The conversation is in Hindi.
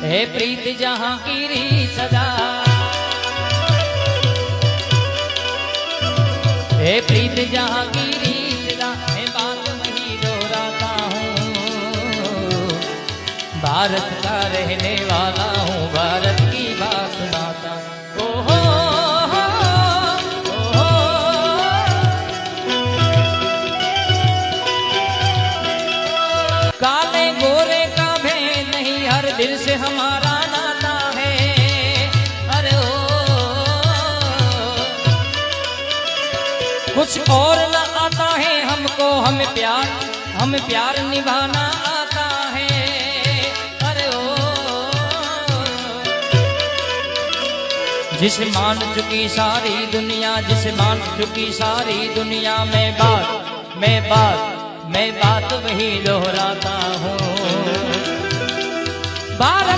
है प्रीत जहां कीरी सदा, है प्रीत जहां कीरी सदा, मैं बात वही दोहराता हूँ। भारत का रहने वाला हूँ, भारत की बात सुनाता हूँ। काले गोरे का भेद नहीं, हर दिल से हमारा नाता है। अरे कुछ और न आता है हमको, हमें प्यार निभाना आता है। अरे जिसे मान चुकी सारी दुनिया, जिसे मान चुकी सारी दुनिया, मैं बात वही दोहराता हूँ। भारत